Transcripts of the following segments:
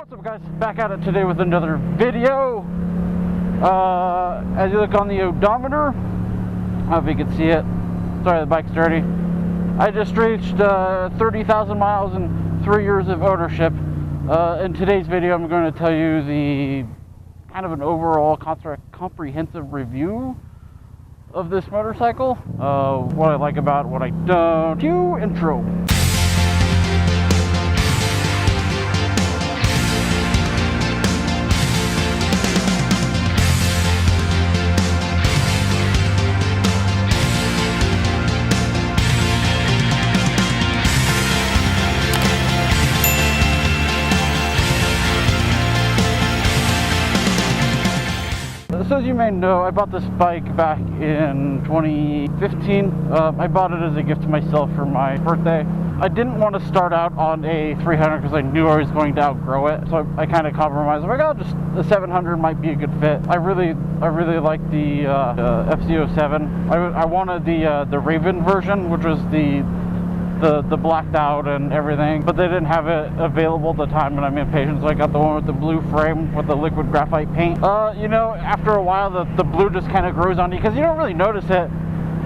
What's up, guys? Back at it today with another video. As you look on the odometer, I don't know if you can see it. Sorry, the bike's dirty. I just reached 30,000 miles and 3 years of ownership. In today's video, I'm going to tell you the kind of an overall comprehensive review of this motorcycle. What I like about it, what I don't. Cue intro. So as you may know, I bought this bike back in 2015. I bought it as a gift to myself for my birthday. I didn't want to start out on a 300 because I knew I was going to outgrow it. So I kind of compromised. I'm like, oh, just the 700 might be a good fit. I really like the FZ-07. I wanted the Raven version, which was the blacked out and everything, but they didn't have it available at the time, and I'm impatient, so I got the one with the blue frame with the liquid graphite paint. You know, after a while the blue just kind of grows on you because you don't really notice it,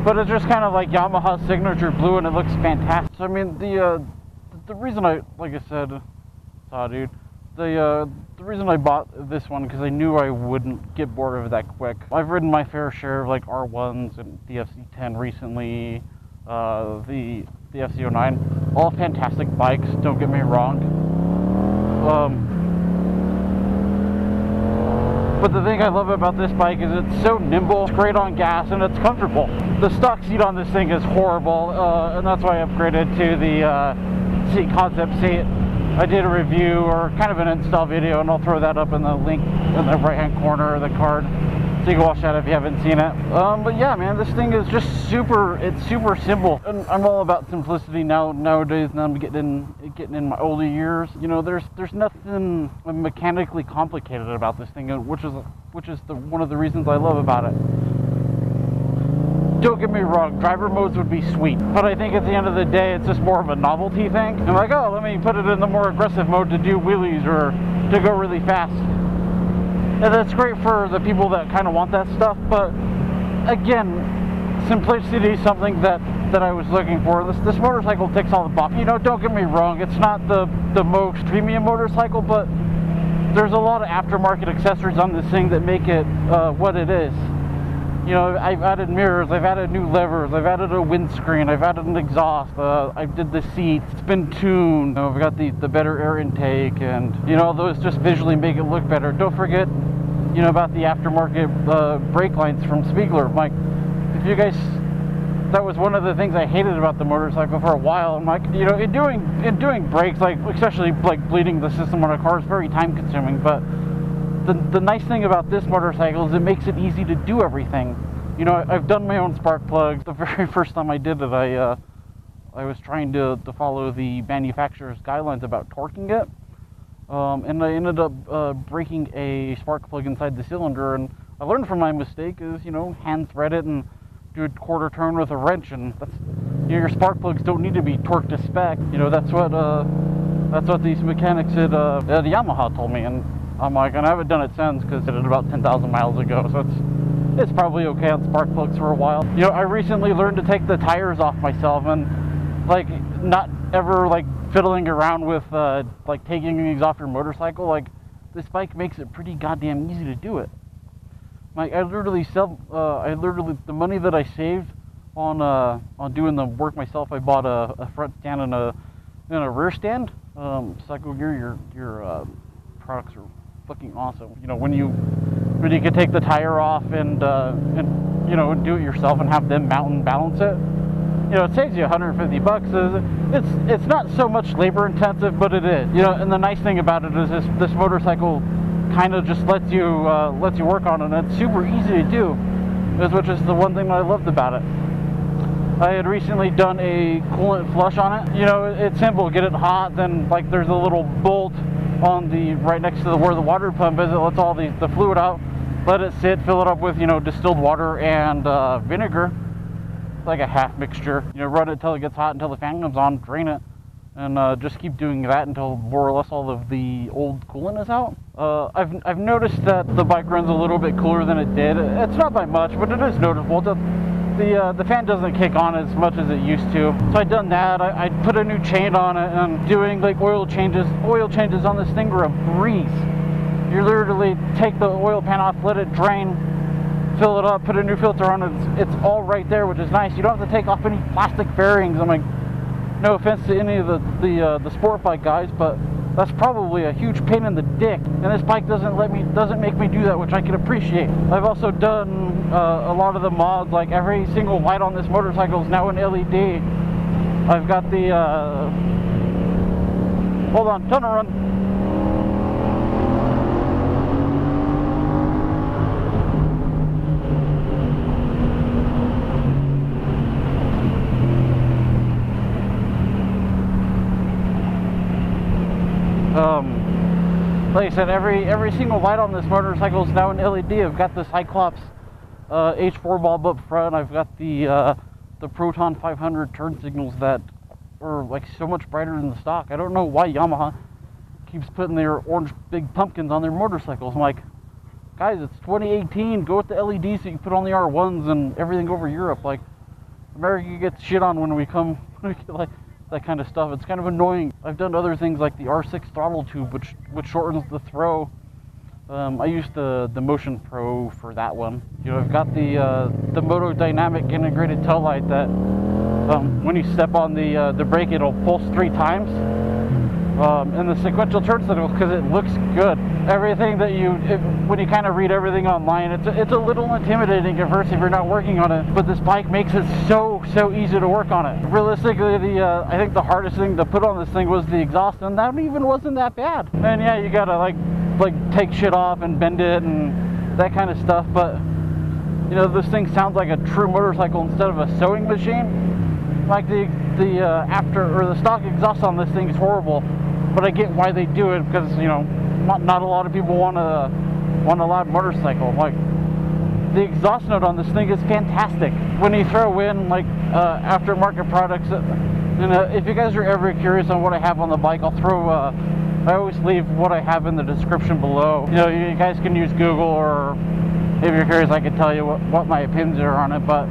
but it's just kind of like Yamaha's signature blue, and it looks fantastic. So I mean, the reason the reason I bought this one, because I knew I wouldn't get bored of it that quick. I've ridden my fair share of like R1s and the FZ10 recently, the FZ09, all fantastic bikes, don't get me wrong. But the thing I love about this bike is it's so nimble, it's great on gas, and it's comfortable. The stock seat on this thing is horrible, and that's why I upgraded to the seat concept seat. I did a review, or kind of an install video, and I'll throw that up in the link in the right hand corner of the card, so you can watch that if you haven't seen it. But yeah, man, this thing is just it's super simple. And I'm all about simplicity nowadays, and I'm getting in my older years. You know, there's nothing mechanically complicated about this thing, which is one of the reasons I love about it. Don't get me wrong, driver modes would be sweet, but I think at the end of the day, it's just more of a novelty thing. I'm like, oh, let me put it in the more aggressive mode to do wheelies or to go really fast. And that's great for the people that kind of want that stuff, but again, simplicity is something that I was looking for. This motorcycle ticks all the boxes. You know, don't get me wrong, it's not the most premium motorcycle, but there's a lot of aftermarket accessories on this thing that make it what it is. You know, I've added mirrors, I've added new levers, I've added a windscreen, I've added an exhaust, I did the seats, it's been tuned, you know, I've got the better air intake, and, you know, those just visually make it look better. Don't forget, you know, about the aftermarket brake lines from Speigler. Like, if you guys, that was one of the things I hated about the motorcycle for a while. I'm like, you know, in doing brakes, like, especially like bleeding the system on a car, is very time consuming, but the nice thing about this motorcycle is it makes it easy to do everything. You know, I've done my own spark plugs. The very first time I did it, I was trying to follow the manufacturer's guidelines about torquing it, and I ended up breaking a spark plug inside the cylinder. And I learned from my mistake is, you know, hand thread it and do a quarter turn with a wrench, and that's, you know, your spark plugs don't need to be torqued to spec. You know, that's what these mechanics at Yamaha told me, and I'm like, and I haven't done it since because I did it about 10,000 miles ago, so it's probably okay on spark plugs for a while. You know, I recently learned to take the tires off myself, and like not ever like fiddling around with like taking things off your motorcycle. Like, this bike makes it pretty goddamn easy to do it. Like, I literally the money that I saved on doing the work myself, I bought a front stand and a rear stand. Cycle Gear, your products are fucking awesome. You know, when you can take the tire off and you know, do it yourself and have them mount and balance it, you know, it saves you 150 bucks. It's not so much labor intensive, but it is. You know, and the nice thing about it is this motorcycle kind of just lets you work on it, and it's super easy to do, which is the one thing that I loved about it. I had recently done a coolant flush on it. You know, it's simple, get it hot, then like there's a little bolt on the right next to where the water pump is. It lets all the fluid out, let it sit, fill it up with, you know, distilled water and vinegar, like a half mixture. You know, run it until it gets hot, until the fan comes on, drain it, and just keep doing that until more or less all of the old coolant is out. I've noticed that the bike runs a little bit cooler than it did. It's not by much, but it is noticeable. The fan doesn't kick on as much as it used to. So I've done that. I put a new chain on it, and doing like oil changes on this thing were a breeze. You literally take the oil pan off, let it drain, fill it up, put a new filter on it. It's all right there, which is nice. You don't have to take off any plastic bearings. I'm like, no offense to any of the sport bike guys, but that's probably a huge pain in the dick. And this bike doesn't make me do that, which I can appreciate. I've also done a lot of the mods, like every single light on this motorcycle is now an LED. I've got the hold on, tunnel run. Like I said, every single light on this motorcycle is now an LED. I've got the Cyclops H-4 bulb up front. I've got the Proton 500 turn signals that are like so much brighter than the stock. I don't know why Yamaha keeps putting their orange big pumpkins on their motorcycles. I'm like, guys, it's 2018. Go with the LEDs that you put on the R1s and everything over Europe. Like, America gets shit on when we come like that kind of stuff. It's kind of annoying. I've done other things like the R6 throttle tube, which shortens the throw. I used the Motion Pro for that one. You know, I've got the Motodynamic Integrated Tail light that when you step on the brake, it'll pulse 3 times. And the sequential turn signals, because it looks good. Everything that when you kind of read everything online, it's a little intimidating at first if you're not working on it. But this bike makes it so easy to work on it. Realistically, I think the hardest thing to put on this thing was the exhaust, and that even wasn't that bad. And yeah, you gotta like take shit off and bend it and that kind of stuff. But you know, this thing sounds like a true motorcycle instead of a sewing machine. Like the stock exhaust on this thing is horrible. But I get why they do it, because you know, not a lot of people want a loud motorcycle. Like, the exhaust note on this thing is fantastic. When you throw in like aftermarket products, and if you guys are ever curious on what I have on the bike, I always leave what I have in the description below. You know, you guys can use Google, or if you're curious, I can tell you what my opinions are on it. But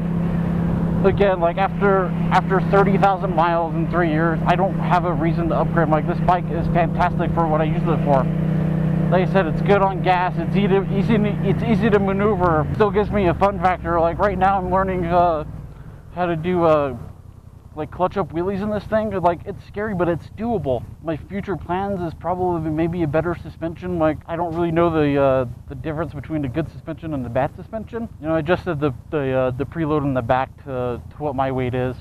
again, like after 30,000 miles in 3 years, I don't have a reason to upgrade. Like, this bike is fantastic for what I use it for. Like I said, it's good on gas. It's easy to maneuver. Still gives me a fun factor. Like right now, I'm learning how to do like clutch up wheelies in this thing. Like, it's scary, but it's doable. My future plans is probably maybe a better suspension. Like, I don't really know the difference between a good suspension and a bad suspension. You know, I adjusted the preload in the back to what my weight is,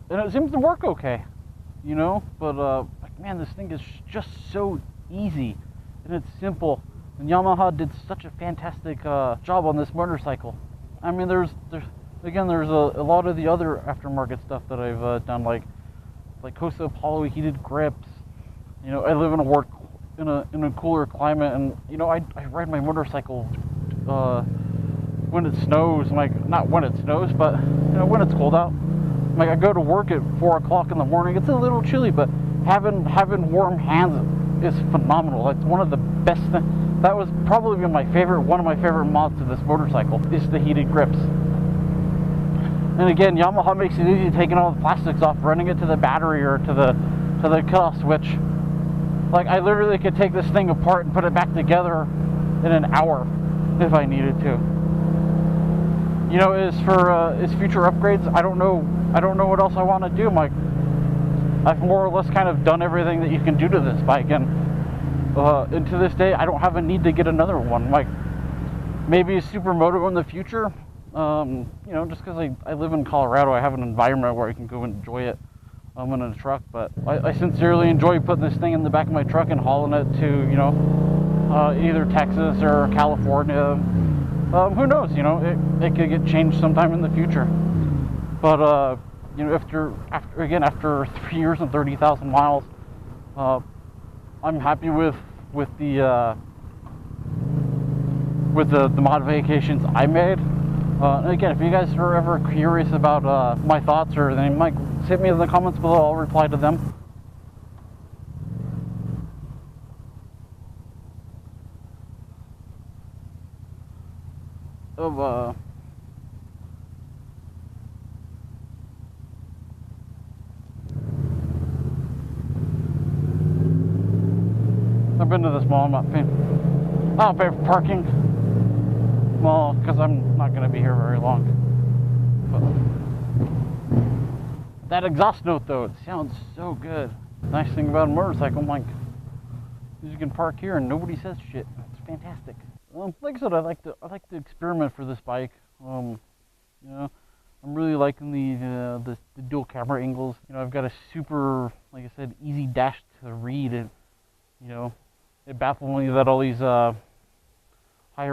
and it seems to work okay. You know, but like, man, this thing is just so easy and it's simple. And Yamaha did such a fantastic job on this motorcycle. I mean, there's a lot of the other aftermarket stuff that I've done, like Koso poly heated grips. You know, I live in a cooler climate, and you know, I ride my motorcycle when it snows. Like, not when it snows, but you know, when it's cold out. Like, I go to work at 4 o'clock in the morning. It's a little chilly, but having warm hands is phenomenal. That's one of the best things. That was probably one of my favorite mods to this motorcycle, is the heated grips. And again, Yamaha makes it easy taking all the plastics off, running it to the battery or to the cutoff switch. Like, I literally could take this thing apart and put it back together in an hour if I needed to. You know, as future upgrades, I don't know what else I want to do. Like, I've more or less kind of done everything that you can do to this bike, and to this day, I don't have a need to get another one. Like, maybe a supermoto in the future. You know, just because I live in Colorado, I have an environment where I can go and enjoy it in a truck. But I sincerely enjoy putting this thing in the back of my truck and hauling it to, you know, either Texas or California. Who knows, you know, it could get changed sometime in the future. But you know, after 3 years and 30,000 miles, I'm happy with the modifications I made. And again, if you guys are ever curious about my thoughts or anything, Mike, hit me in the comments below. I'll reply to them. of I've been to this mall. I don't pay for parking. Well, because I'm not going to be here very long. But that exhaust note, though, it sounds so good. Nice thing about a motorcycle, I'm like, you can park here and nobody says shit. It's fantastic. Like I said, I like to experiment for this bike. You know, I'm really liking the dual camera angles. You know, I've got a super, like I said, easy dash to read. And you know, it baffles me that all these higher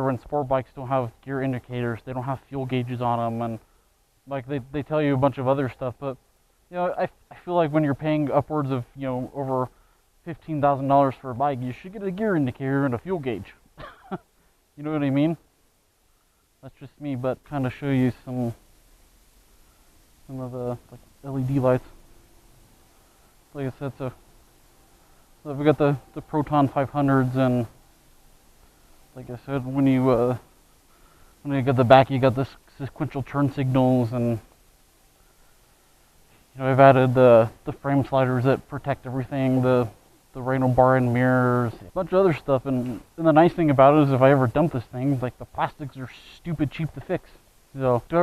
end sport bikes don't have gear indicators. They don't have fuel gauges on them, and like they tell you a bunch of other stuff. But you know, I feel like when you're paying upwards of, you know, over $15,000 for a bike, you should get a gear indicator and a fuel gauge. You know what I mean? That's just me, but kind of show you some of the like LED lights. Like I said, so we got the Proton 500s, and like I said, when you get the back, you got this sequential turn signals, and you know, I've added the frame sliders that protect everything, the rail bar and mirrors, a bunch of other stuff. And the nice thing about it is, if I ever dump this thing, like, the plastics are stupid cheap to fix. So do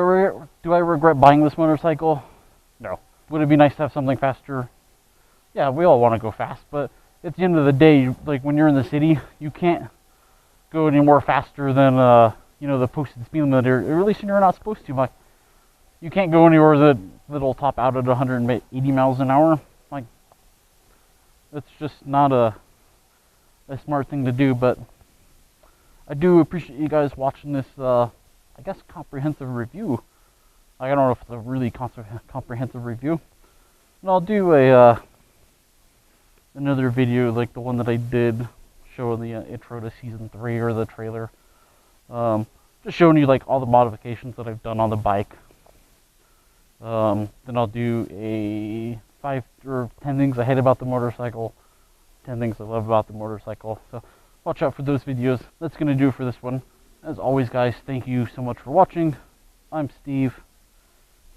I regret buying this motorcycle? No. Would it be nice to have something faster? Yeah, we all want to go fast, but at the end of the day, like, when you're in the city, you can't go any more faster than you know, the posted speed limit, or at least you're not supposed to. Like, you can't go anywhere that'll top out at 180 miles an hour. Like, it's just not a smart thing to do. But I do appreciate you guys watching this, I guess, comprehensive review. I don't know if it's a really comprehensive review. And I'll do another video like the one that I did showing the intro to season 3, or the trailer. Just showing you like all the modifications that I've done on the bike. Then I'll do a 5 or 10 things I hate about the motorcycle, 10 things I love about the motorcycle. So watch out for those videos. That's going to do it for this one. As always, guys, thank you so much for watching. I'm Steve,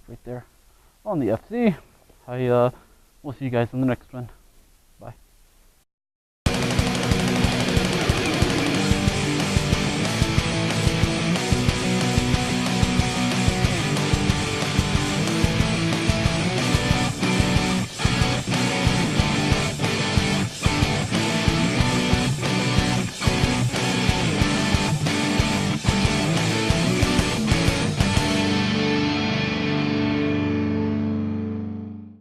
right there on the FZ. We'll see you guys in the next one.